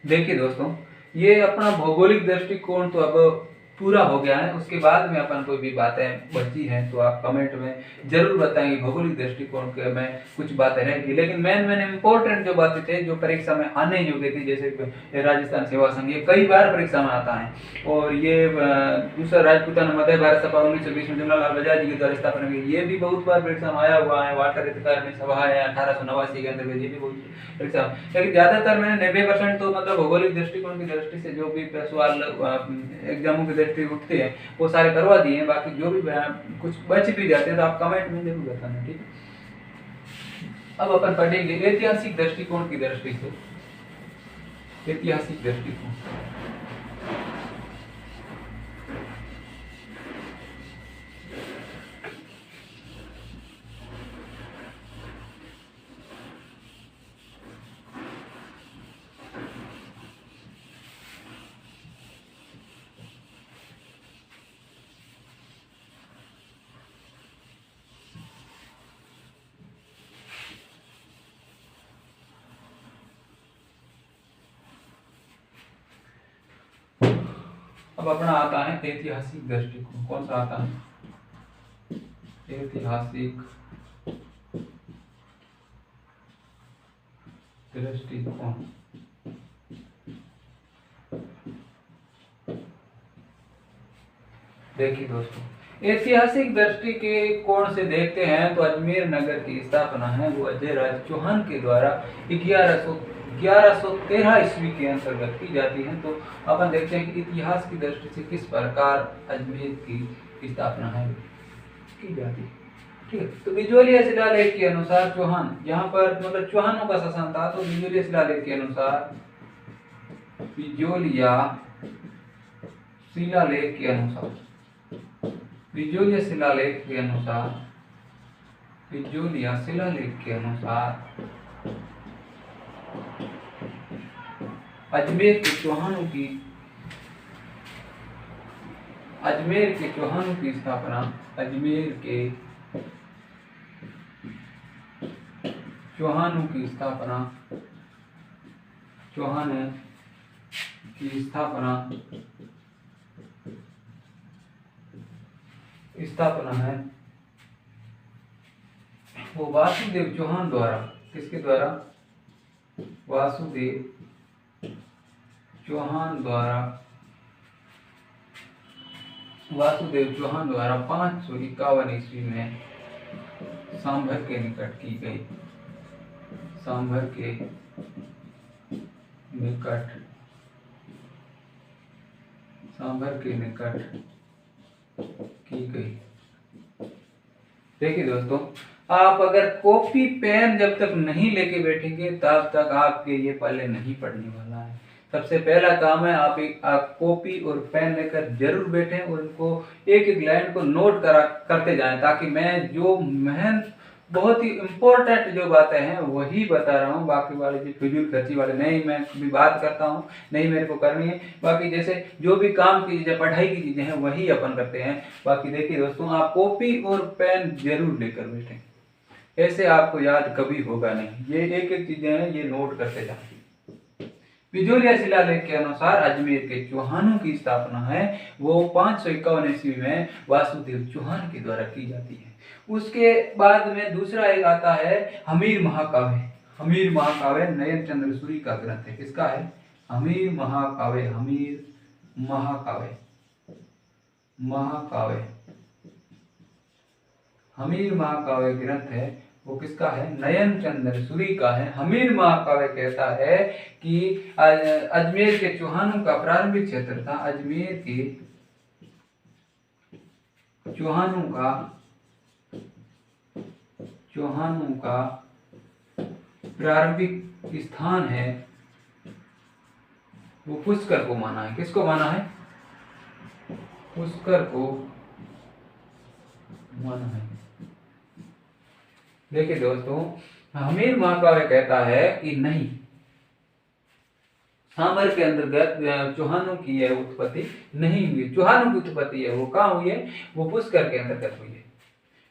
देखिए दोस्तों, ये अपना भौगोलिक दृष्टिकोण तो अब पूरा हो गया है। उसके बाद में अपन कोई भी बातें बची हैं तो आप कमेंट में जरूर बताएंगे। भौगोलिक दृष्टिकोण के में कुछ बातें रहेंगी, लेकिन मेन इंपॉर्टेंट जो बातें थे जो परीक्षा में आने योग्य थी, जैसे राजस्थान सेवा संघ, ये कई बार परीक्षा में आता है। और ये दूसरा राजपूताना मध्य भारत सभा 1920 में जमुना लाल बजाज जी के द्वारा स्थापना की, ये भी बहुत बार परीक्षा में आया हुआ है। वाल्टर हितकारिणी सभा है 1889 के अंदर, ये भी बहुत परीक्षा। लेकिन ज्यादातर मैंने 90% तो मतलब भौगोलिक दृष्टिकोण की दृष्टि से जो भी सवाल एग्जामों की दृष्टि उठते हैं वो सारे करवा दिए हैं। बाकी जो भी कुछ बच भी जाते हैं तो आप कमेंट में जरूर बताना, ठीक है। अब अपन पढ़ेंगे ऐतिहासिक दृष्टिकोण की दृष्टि से। ऐतिहासिक दृष्टिकोण अब अपना आता है ऐतिहासिक दृष्टिकोण। कौन सा आता है? ऐतिहासिक दृष्टिकोण। देखिए दोस्तों, ऐतिहासिक दृष्टि के कोण से देखते हैं तो अजमेर नगर की स्थापना है वो अजय राज चौहान के द्वारा 1113 ईस्वी के अंतर्गत की जाती है। तो अपन देखते हैं कि इतिहास की दृष्टि से किस प्रकार अजमेर की स्थापना है की जाती है, ठीक है। तो विजुअली शिलालेख के अनुसार चौहान, यहाँ पर मतलब चौहानों का शासन था, तो विजुअली शिलालेख के अनुसार पिजोलिया शिलालेख के अनुसार, पिजोलिया शिलालेख के अनुसार, पिजोलिया शिलालेख के अनुसार अजमेर के चौहानों की, अजमेर के चौहानों की स्थापना, अजमेर के चौहानों की स्थापना, चौहानों की स्थापना, स्थापना है वो वासुदेव चौहान द्वारा, किसके द्वारा? वासुदेव चौहान द्वारा, वासुदेव चौहान द्वारा 551 ईस्वी में सांभर के निकट की गई, सांभर के निकट, सांभर के निकट की गई। देखिए दोस्तों, आप अगर कॉपी पेन जब तक नहीं लेके बैठेंगे तब तक आपके ये पल्ले नहीं पड़ने वाला है। सबसे पहला काम है आप कॉपी और पेन लेकर जरूर बैठें और उनको एक एक लाइन को नोट करते जाएं, ताकि मैं जो बहुत ही इम्पोर्टेंट जो बातें हैं वही बता रहा हूँ। बाकी वाले जो फिजूल खर्ची वाले नहीं मैं कभी बात करता हूँ, नहीं मेरे को करनी है। बाकी जैसे जो भी काम की चीज़ें, पढ़ाई की चीज़ें हैं वही अपन करते हैं। बाकी देखिए दोस्तों, आप कॉपी और पेन जरूर लेकर बैठें, ऐसे आपको याद कभी होगा नहीं। ये एक एक चीज़ें हैं, ये नोट करते जाएं। पिजोलिया शिलालेख के अनुसार अजमेर के चौहानों की स्थापना है वो 551 ईस्वी में वासुदेव चौहान के द्वारा की जाती है। उसके बाद में दूसरा एक आता है हमीर महाकाव्य। हमीर महाकाव्य नयन चंद्र सूरी का ग्रंथ है। किसका है? हमीर महाकाव्य, हमीर महाकाव्य, महाकाव्य, हमीर महाकाव्य ग्रंथ है वो किसका है? नयन चंद्र सूरी का है। हमीर महाकाव्य कहता है कि अजमेर के चौहानों का प्रारंभिक क्षेत्र था, अजमेर के चौहानों का प्रारंभिक स्थान है वो पुष्कर को माना है। किसको माना है? पुष्कर को माना है। देखिए दोस्तों, हमीर महाकाव्य कहता है कि नहीं, सांभर के अंतर्गत चौहानों की यह उत्पत्ति नहीं हुई। चौहानों की उत्पत्ति है वो कहाँ हुई है? वो पुष्कर के अंतर्गत हुई है।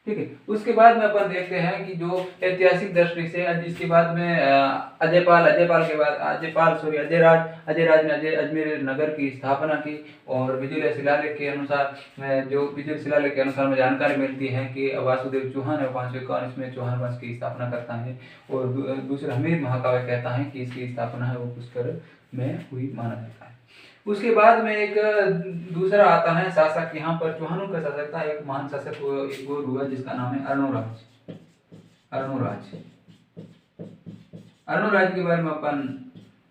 ठीक है। उसके बाद में अपन देखते हैं कि जो ऐतिहासिक दृष्टि से, जिसके बाद में अजय राज ने अजमेर नगर की स्थापना की। और पिजोलिया शिलालेख के अनुसार, जो पिजोलिया शिलालेख के अनुसार में जानकारी मिलती है कि वासुदेव चौहान 551 में चौहान वंश की स्थापना करता है। और दूसरा हमीर महाकाव्य कहता है कि इसकी स्थापना है वो पुष्कर में हुई माना जाता है। उसके बाद में एक दूसरा आता है शासक। यहाँ पर चौहानों का शासक था एक महान शासक, एक और हुआ जिसका नाम है अर्णोराज। अर्णोराज के बारे में अपन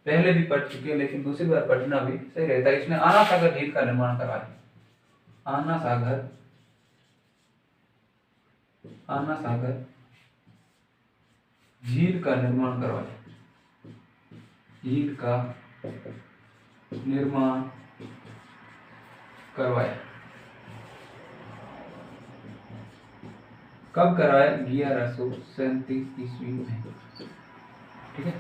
पहले भी पढ़ चुके हैं, लेकिन दूसरी बार पढ़ना भी सही रहता है। इसने आना सागर झील का निर्माण करवाया। आना सागर झील का निर्माण करवाया। झील का निर्माण करवाया। कब कराया? 1137 ईस्वी में। ठीक है।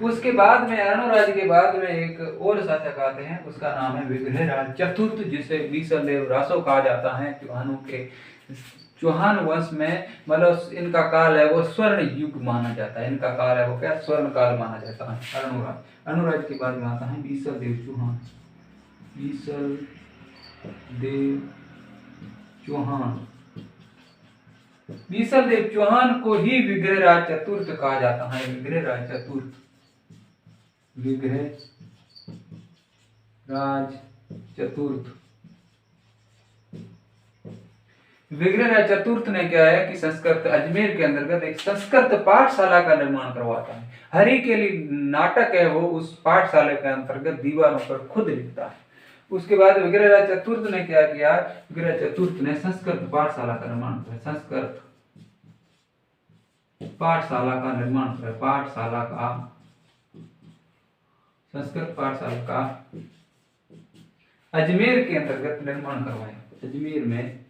उसके बाद में अर्णोराज के बाद में एक और शासक आते हैं, उसका नाम है विग्रहराज चतुर्थ, जिसे बीसलदेव रासो कहा जाता है। चौहानों के चौहान वंश में मतलब इनका काल है वो स्वर्ण युग माना जाता है। इनका काल है वो क्या? स्वर्ण काल माना जाता है। अर्णोराज के बाद में आता है बीसलदेव चौहान। बीसलदेव चौहान को ही विग्रहराज चतुर्थ कहा जाता है। विग्रहराज विग्रहराज चतुर्थ ने क्या है कि संस्कृत अजमेर के अंतर्गत एक संस्कृत पाठशाला का निर्माण करवाता है। हरि के लिए नाटक है वो उस पाठशाला के अंतर्गत दीवारों पर खुद लिखता है। उसके बाद विग्रहराज चतुर्थ ने क्या किया? विग्रहराज चतुर्थ ने संस्कृत पाठशाला का निर्माण किया। संस्कृत पाठशाला का निर्माण किया। संस्कृत पाठशाला का अजमेर के अंतर्गत निर्माण करवाया। अजमेर में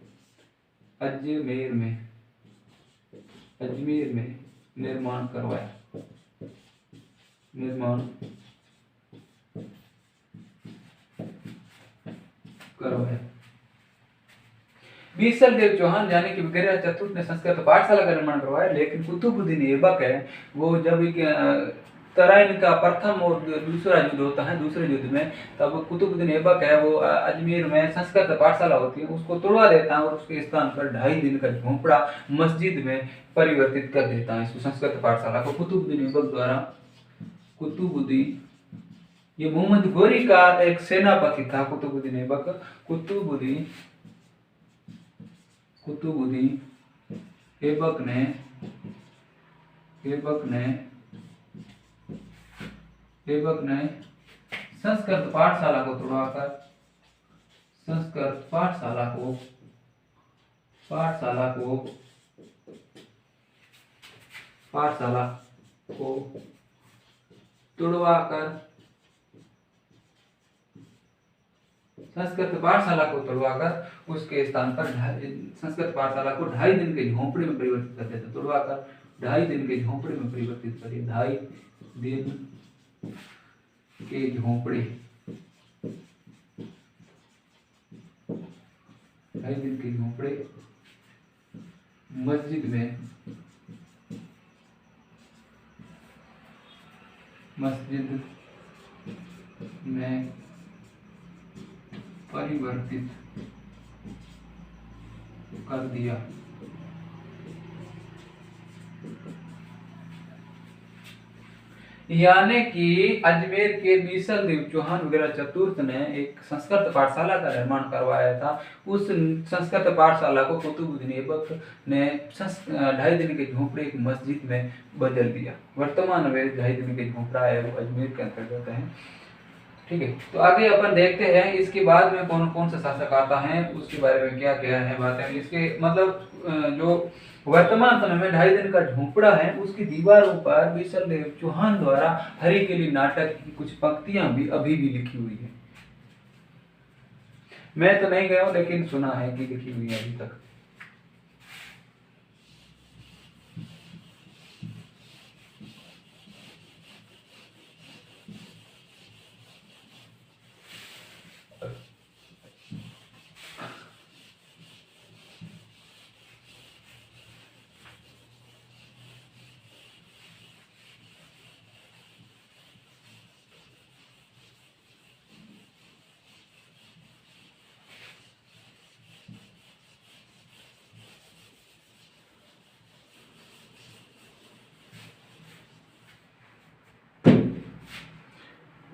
निर्माण करवाया। बीसल देव चौहान यानी कि वगैरह चतुर्थ ने संस्कृत पाठशाला का निर्माण करवाया, लेकिन कुतुबुद्दीन ऐबक है वो जब तराइन का प्रथम और दूसरा युद्ध होता है, दूसरे युद्ध में तब कुतुबुद्दीन ऐबक है वो अजमेर में संस्कृत पाठशाला होती है उसको तोड़वा देता है और उसके स्थान पर 2.5 दिन का झोंपड़ा मस्जिद में परिवर्तित कर देता है। इसको संस्कृत पाठशाला को कुतुबुद्दीन ऐबक द्वारा, कुतुबुद्दीन ये मोहम्मद गोरी का एक सेनापति था। कुतुबुद्दीन ऐबक, कुतुबुद्दीन ऐबक ने संस्कृत पाठशाला को तोड़वाकर उसके स्थान पर संस्कृत पाठशाला को 2.5 दिन के झोंपड़े में परिवर्तित कर देते। तोड़वाकर 2.5 दिन के झोंपड़े में परिवर्तित करिए। 2.5 दिन के झोंपड़े, 2.5 दिन के झोंपड़े मस्जिद में परिवर्तित कर दिया। यानी कि अजमेर के बीसल देव चौहान वगैरह चतुर्थ ने एक संस्कृत पाठशाला का निर्माण करवाया था। उस संस्कृत पाठशाला को कुतुबुद्दीन ऐबक ने 2.5 दिन के झोंपड़े एक मस्जिद में बदल दिया। वर्तमान में 2.5 दिन के झोंपड़ा है वो अजमेर के अंतर्गत है। ठीक है, तो आगे अपन देखते हैं इसके बाद में कौन कौन सा शासक आता है, उसके बारे में क्या क्या है बातें। इसके मतलब जो वर्तमान समय में 2.5 दिन का झोंपड़ा है उसकी दीवारों पर बीसल देव चौहान द्वारा हरि के लिए नाटक की कुछ पंक्तियां भी अभी भी लिखी हुई है। मैं तो नहीं गया हूं लेकिन सुना है कि लिखी हुई है अभी तक।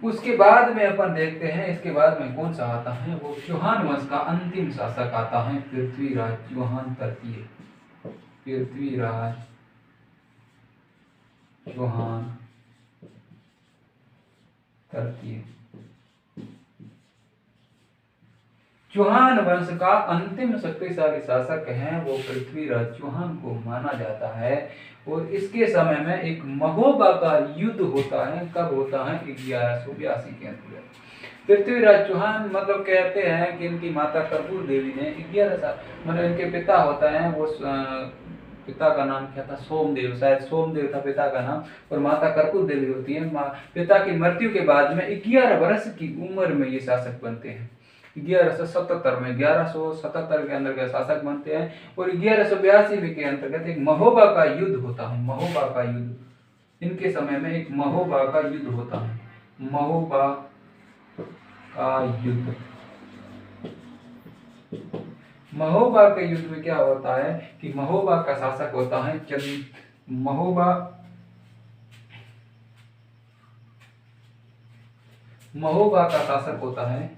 उसके बाद में अपन देखते हैं इसके बाद में कौन सा आता है, वो चौहान वंश का अंतिम शासक आता है पृथ्वीराज चौहान तृतीय। पृथ्वीराज चौहान तृतीय चौहान वंश का अंतिम शक्तिशाली शासक है वो पृथ्वीराज चौहान को माना जाता है। और इसके समय में एक महोबा का युद्ध होता है। कब होता है? 1182 के अंतर्गत। पृथ्वीराज चौहान मतलब कहते हैं कि इनकी माता कर्पूर देवी ने 11 साल मतलब इनके पिता होता है वो पिता का नाम क्या था? सोमदेव, शायद सोमदेव था पिता का नाम, और माता कर्पूर देवी होती है। पिता की मृत्यु के बाद में 11 वर्ष की उम्र में ये शासक बनते हैं। 1177 के अंदर शासक बनते हैं। और 1182 के अंतर्गत एक महोबा का युद्ध होता है। महोबा का युद्ध, इनके समय में एक महोबा का युद्ध होता है। महोबा का युद्ध, महोबा के युद्ध में क्या होता है कि महोबा का शासक होता है महोबा का शासक होता है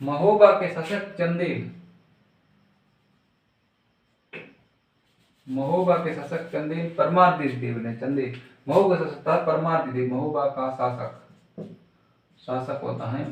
महोबा के शासक चंदेल। महोबा के शासक चंदेल परमार्दित देव ने चंदेल महोबा का शासक था परमार्दित देव। महोबा का शासक होता है